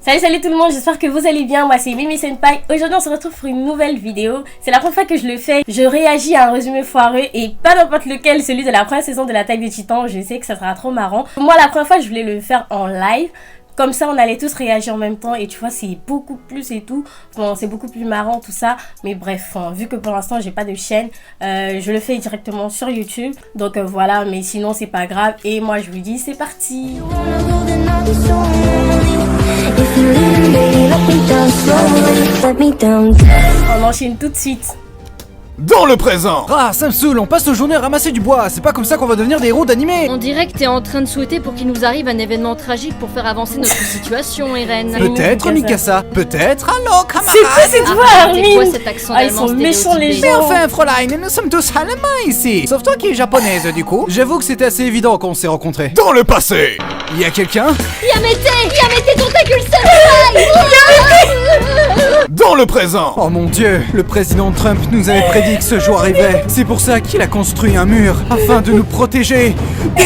Salut tout le monde, j'espère que vous allez bien, moi c'est Mimi Senpai. Aujourd'hui on se retrouve pour une nouvelle vidéo. C'est la première fois que je le fais, je réagis à un résumé foireux et pas n'importe lequel, celui de la première saison de l'Attaque des Titans. Je sais que ça sera trop marrant. Moi la première fois je voulais le faire en live. Comme ça, on allait tous réagir en même temps et tu vois, c'est beaucoup plus et tout. Bon, c'est beaucoup plus marrant tout ça. Mais bref, vu que pour l'instant, j'ai pas de chaîne, je le fais directement sur YouTube. Donc voilà, mais sinon, c'est pas grave. Et moi, je vous dis, c'est parti. On enchaîne tout de suite. Dans le présent. Ah, ça me saoule, on passe nos journées à ramasser du bois, c'est pas comme ça qu'on va devenir des héros d'animé. On dirait que t'es en train de souhaiter pour qu'il nous arrive un événement tragique pour faire avancer notre situation, Eren. Peut-être Mikasa, peut-être. Allô, camarades. C'est quoi cette voix, C'est quoi Armin? cet accent Ah, ils allemand sont méchants les gens. Mais enfin, Fräulein, nous sommes tous allemands ici. Sauf toi qui es japonaise, du coup. J'avoue que c'était assez évident qu'on s'est rencontrés. Dans le passé. Y a quelqu'un? Yamete tentacule Dans le présent. Oh mon dieu, le président Trump nous avait prédit que ce jour arrivait. C'est pour ça qu'il a construit un mur, afin de nous protéger. Oh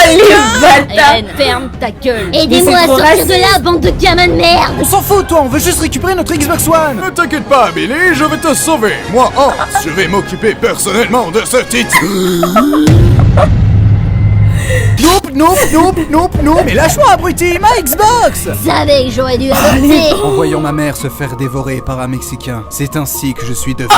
les bâtards. Eren, ferme ta gueule. Mais Aidez-moi à c'est trop sortir de raciste. là, bande de gamins de merde! On s'en fout, toi, on veut juste récupérer notre Xbox One. Ne t'inquiète pas, Billy, je vais te sauver. Moi, Hans, je vais m'occuper personnellement de ce titre. Nope. Mais lâche-moi, abruti, ma Xbox. Savais que j'aurais dû adopter! En voyant ma mère se faire dévorer par un Mexicain, c'est ainsi que je suis devenu.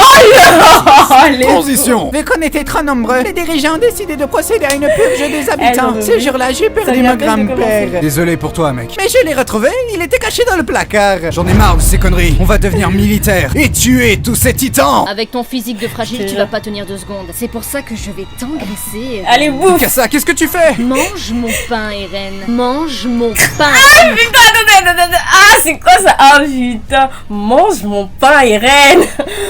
Transition. Vu qu'on était trop nombreux, les dirigeants ont décidé de procéder à une purge des habitants. Elle Ce jour-là, j'ai Ça perdu vient mon à peine de grand-père. commencer. Désolé pour toi, mec. Mais je l'ai retrouvé, il était caché dans le placard. J'en ai marre de ces conneries. On va devenir militaire et tuer tous ces titans. Avec ton physique de fragile, Je tu te vas jure. pas tenir 2 secondes. C'est pour ça que je vais t'engraisser. Eren. Allez, bouffe. Mikasa, qu'est-ce que tu fais? Mange mon pain, Eren. Mange mon pain. Putain, ah, c'est quoi ça? Ah putain, mange mon pain, Eren.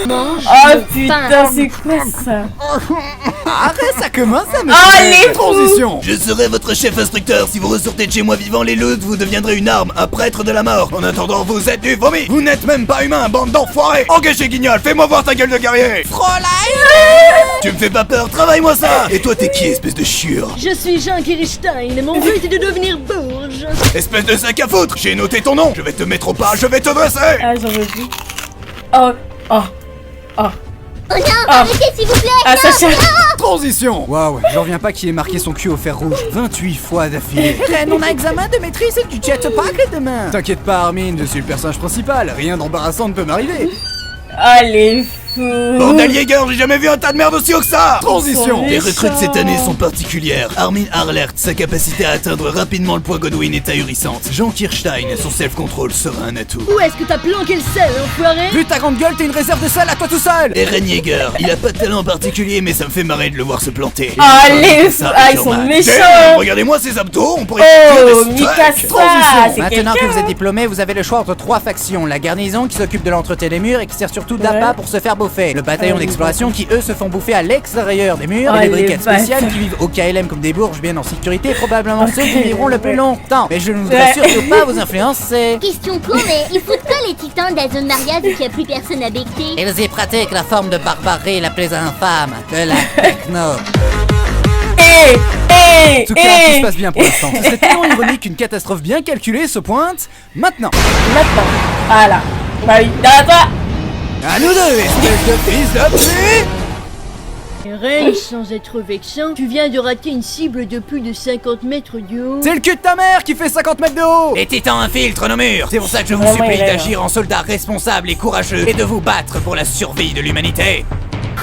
Mange Oh mon putain, pain. c'est quoi ça? Arrête, ça commence à me... Oh les fous. Transition. Je serai votre chef instructeur. Si vous ressortez de chez moi vivant les loups, vous deviendrez une arme, un prêtre de la mort. En attendant, vous êtes du vomi. Vous n'êtes même pas humain, bande d'enfoirés. Engagé Guignol, fais-moi voir ta gueule de guerrier. Tu me fais pas peur, travaille-moi ça. Et toi, t'es qui, espèce de chiure? Je suis Jean Kirstein et mon but est de devenir bourge. Espèce de sac à foutre. J'ai noté ton nom. Je vais te mettre au pas, je vais te dresser. Ah, j'en veux plus. Oh. Oh non, Ah. arrêtez s'il vous plaît! Ah, Sacha. Transition. Waouh, j'en reviens pas qu'il ait marqué son cul au fer rouge 28 fois d'affilée. Ren, on a examen de maîtrise du jetpack demain. T'inquiète pas, Armin, je suis le personnage principal. Rien d'embarrassant ne peut m'arriver. Oh les fous. Bordel Jäger, j'ai jamais vu un tas de merde aussi haut que ça. Transition. Les recrues de cette année sont particulières. Armin Harlert, sa capacité à atteindre rapidement le poids Godwin est ahurissante. Jean Kirstein, son self-control sera un atout. Où est-ce que t'as planqué le sel, enfoiré? Vu ta grande gueule, t'es une réserve de sel à toi tout seul. Eren Yeager, il a pas de talent particulier, mais ça me fait marrer de le voir se planter. Ah les fous. Ça, Ah, ils sur sont Mac. méchants. Damn, regardez-moi ces abdos, on pourrait Oh, faire des Mikasa. strikes. C'est Maintenant que quelqu'un. vous êtes diplômé, vous avez le choix entre 3 factions. La garnison qui s'occupe de l'entretien des murs et qui sert surtout d'appât Ouais. pour se faire bouffer. Le bataillon Oh, d'exploration qui eux se font bouffer à l'extérieur des murs. Oh, et les les brigades bâtards. spéciales qui vivent au KLM comme des bourges bien en sécurité. Probablement ceux qui vivront le plus Ouais. longtemps. Mais je ne voudrais Ouais. surtout pas vous influencer. Question con, mais ils foutent quoi les titans de la zone Maria vu qu'il n'y a plus personne à becter? Ils y pratiquent la forme de barbarie la plus infâme de la techno. En tout cas, tout se passe bien pour l'instant. Ce serait tellement ironique qu'une catastrophe bien calculée se pointe maintenant. Maintenant. Voilà. Bah oui. Attends. À nous deux, espèce de fils de pute! Eren, sans être vexant, tu viens de rater une cible de plus de 50 mètres de haut. C'est le cul de ta mère qui fait 50 mètres de haut! Les titans infiltrent nos murs. C'est pour ça que je vous Vraiment, supplie il est là. d'agir en soldats responsables et courageux et de vous battre pour la survie de l'humanité.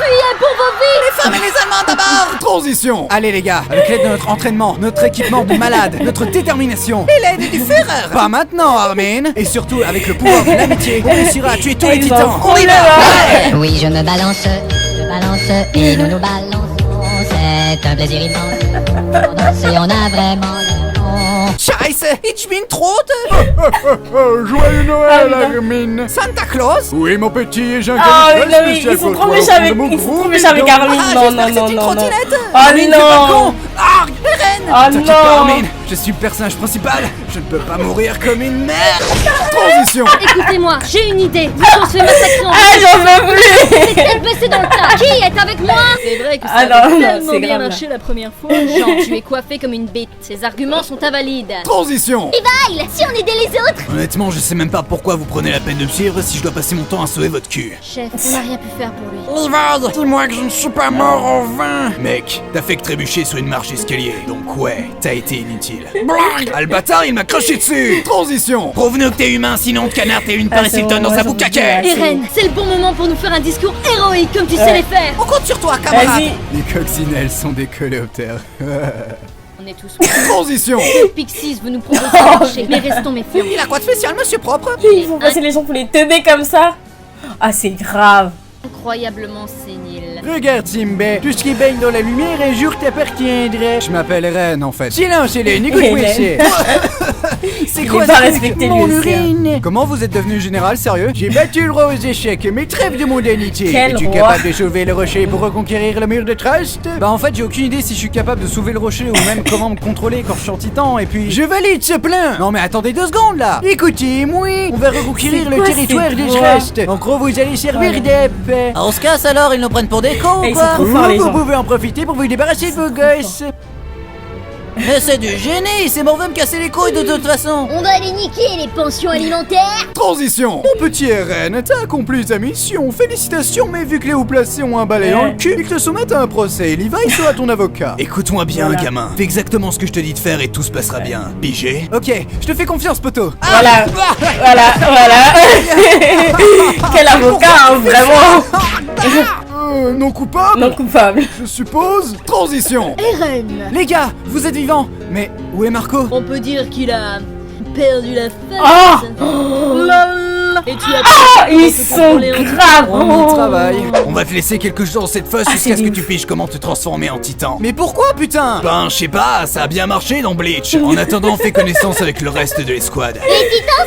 Les femmes et les Allemands d'abord! Transition. Allez les gars, avec l'aide de notre entraînement, notre équipement de malade, notre détermination et l'aide du Führer! Pas maintenant, Armin! Et surtout, avec le pouvoir de l'amitié, on réussira à tuer tous les Ils titans! en font là. Oui, je me balance et nous nous balançons. C'est un plaisir immense. Pour danser, on a vraiment le nom. Scheiße, ich bin tot! Joyeux Noël, Ah, putain. Armin. Santa Claus? Oui, mon petit, j'ai un Ah cadeau oui, très non, mais spécial ils sont pour trop toi. méchants avec, Mon ils sont gros trop méchants avec bidon. Armin. Ah, Non, j'espère non, que c'est non, une non, non. trottinette! Oh Armin, fais pas non. con! Ah, Eren! Oh T'inquiète pas, non. Armin, Je suis le personnage principal. Je ne peux pas mourir comme une merde. Transition. Écoutez-moi, j'ai une idée. Vu qu'on se fait massacrer en Ah, j'en peux plus. c'est tête baissée dans le tas. Qui est avec moi? C'est vrai que ça Ah, a non, non, tellement c'est bien grave, marché la première fois. Genre, tu es coiffé comme une bête. Ces arguments sont invalides. Transition. Kyle, si on aidait les autres. Honnêtement, je sais même pas pourquoi vous prenez la peine de me suivre si je dois passer mon temps à sauver votre cul. Chef, on n'a rien pu faire pour lui. Levi, dis-moi que je ne suis pas mort en vain. Mec, t'as fait que trébucher sur une marche d'escalier, donc ouais, t'as été inutile. Ah, le bâtard, il m'a craché dessus. Transition. Prouve-nous que t'es humain, sinon te canard, t'es une Ah, Paris c'est Hilton bon, dans ouais, sa j'en boucle à doute pas. quai. Eren, c'est le bon moment pour nous faire un discours héroïque comme tu sais les faire. On compte sur toi, camarade. Vas-y. Les coccinelles sont des coléoptères. On est tous Transition. Pixies, vous nous proposez de marcher, mais restons méfiants. Il a quoi de spécial, monsieur propre? Ils font passer les gens pour les teubés comme ça. Ah, c'est grave. Incroyablement sénile. Regarde, Simba, tout ce qui baigne dans la lumière un jour t'appartiendrait. Je m'appelle Ren, en fait. Silence, Hélène, écoute-moi Hélène. ici. C'est Il quoi est pas ce truc? respecté, lui Mon aussi, urine. Comment vous êtes devenu général, sérieux? J'ai battu le roi aux échecs, mais trêve de mondanité. Quel Es-tu roi? capable de soulever le rocher pour reconquérir le mur de Trust? Bah en fait, j'ai aucune idée si je suis capable de soulever le rocher ou même comment me contrôler quand je suis en titan, et puis... Je valide ce plan. Non mais attendez 2 secondes, là. Écoutez-moi, on va reconquérir C'est le quoi territoire ces des droits? Trust. En gros, vous allez servir Ouais. d'épée. On se casse alors, ils nous prennent pour des cons, Eh, ils sont trop forts, les Vous gens. pouvez en profiter pour vous débarrasser de vos gosses. Mais c'est du génie, c'est bon, va me casser les couilles de toute façon. On va aller niquer les pensions alimentaires. Transition. Mon petit RN, t'as accompli ta mission, félicitations, mais vu que les hauts placés ont un balai dans le cul, ils te soumettent à un procès, Levi sera ton avocat. Écoute-moi bien, Voilà. gamin. Fais exactement ce que je te dis de faire et tout se passera bien. Pigé? Ok, je te fais confiance, poteau. Voilà. Voilà. Quel avocat, hein, vraiment. Non coupable. Non coupable. Je suppose. Transition. Eren, Les gars, vous êtes vivants. Mais où est Marco? on peut dire qu'il a perdu la face. Oh. Lol. Et tu as Ils sont graves. On y travaille. On va te laisser quelques jours dans cette fosse Ah, jusqu'à c'est ce que ouf. tu piges comment te transformer en titan. Mais pourquoi, putain? Ben, je sais pas, ça a bien marché dans Bleach. En attendant, fais connaissance avec le reste de l'escouade.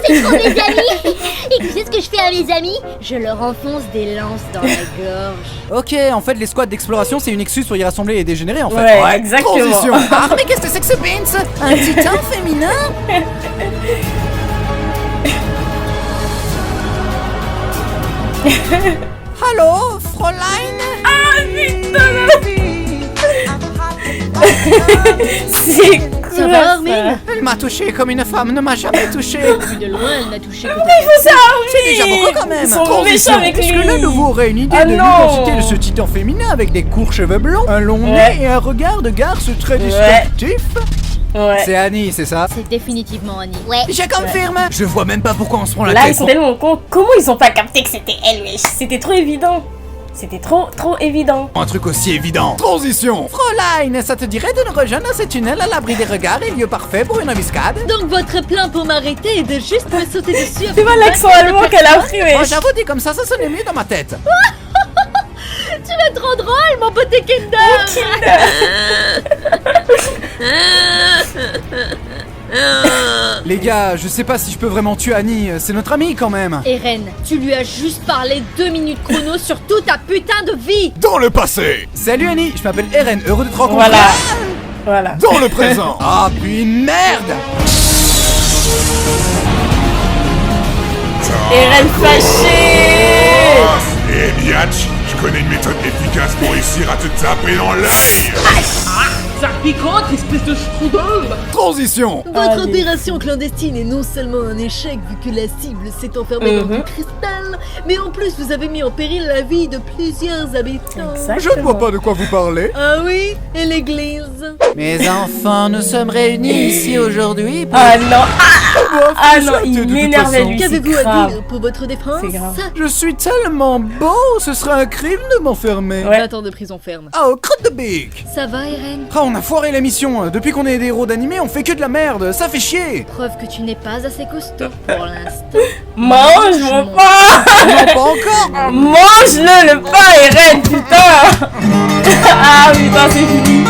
C'est pour mes amis. Et tu sais ce que je fais à mes amis? Je leur enfonce des lances dans la gorge. Ok, en fait, les squads d'exploration, c'est une excuse pour y rassembler les dégénérés, en fait. Ouais, exactement. Transition. Ah, mais qu'est-ce que c'est que ce pins? Un titan féminin? Allô, Fräulein? C'est Ça quoi va, Armin? Elle m'a touché comme une femme ne m'a jamais touché. Vu de loin, elle n'a touché que ça, C'est déjà beaucoup quand même. Ils sont Transition. méchants avec lui. Est-ce que l'un de vous aurait une idée Ah de non. l'identité de ce titan féminin avec des courts cheveux blonds, un long Ouais. nez et un regard de garce très Ouais. distinctif? Ouais. C'est Annie, c'est ça? C'est définitivement Annie. Ouais. Je confirme. Je vois même pas pourquoi on se prend la Là, ils tête. sont tellement cons. Comment ils ont pas capté que c'était elle, wesh? C'était trop évident. C'était trop évident. Un truc aussi évident. Transition. Fräulein, ça te dirait de nous rejoindre dans ce tunnel à l'abri des regards et lieu parfait pour une embuscade? Donc votre plan pour m'arrêter est de juste me sauter dessus. C'est pas l'accent allemand qu'elle a pris, Oh, wesh. j'avoue, dit comme ça sonnait mieux dans ma tête. Tu vas trop drôle, mon petit Kinder. Les gars, je sais pas si je peux vraiment tuer Annie, c'est notre amie quand même. Eren, tu lui as juste parlé 2 minutes chrono sur toute ta putain de vie. Dans le passé. Salut Annie, je m'appelle Eren, heureux de te rencontrer. Voilà. Voilà. Dans le présent. Ah, puis merde. Eren fâché. Eh biatch, je connais une méthode efficace pour réussir à te taper dans l'œil. Ça piquante, espèce de strudel. Transition. Votre Allez. opération clandestine est non seulement un échec vu que la cible s'est enfermée dans du cristal, mais en plus vous avez mis en péril la vie de plusieurs habitants. Je ne vois pas de quoi vous parlez. Ah oui, et l'église. Mes enfants, nous sommes réunis ici aujourd'hui pour... Ah non. Ah non, de il toute m'énervait façon. lui, c'est Qu'avez-vous à grave. dire pour votre défense? C'est grave. Je suis tellement beau, ce serait un crime de m'enfermer. Ouais. Attends de prison ferme. Oh, crotte de bique. Ça va, Eren? Ah, on a foiré la mission. Depuis qu'on est des héros d'animé, on fait que de la merde. Ça fait chier. Preuve que tu n'es pas assez costaud pour l'instant. Mange mon pain. Non, pas encore. Mange-le, le pain, Eren, putain. Ah putain, c'est fini.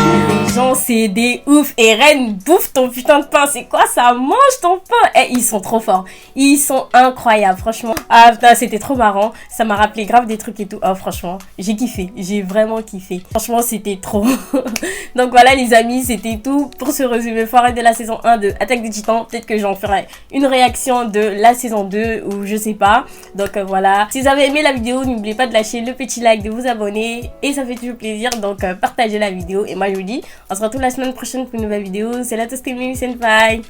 gens, c'est des ouf. Et Ren, bouffe ton putain de pain. C'est quoi ça? Mange ton pain. Eh, ils sont trop forts. Ils sont incroyables, franchement. Ah putain, c'était trop marrant. Ça m'a rappelé grave des trucs et tout. Oh, franchement, j'ai kiffé. J'ai vraiment kiffé. Franchement, c'était trop. Donc voilà, les amis, c'était tout pour ce résumé foiré de la saison 1 de Attaque des Titans. Peut-être que j'en ferai une réaction de la saison 2 ou je sais pas. Donc voilà. Si vous avez aimé la vidéo, n'oubliez pas de lâcher le petit like, de vous abonner. Et ça fait toujours plaisir. Donc partagez la vidéo. Et moi, je vous dis, on se retrouve la semaine prochaine pour une nouvelle vidéo. C'est la Toasté Mimi Senpai.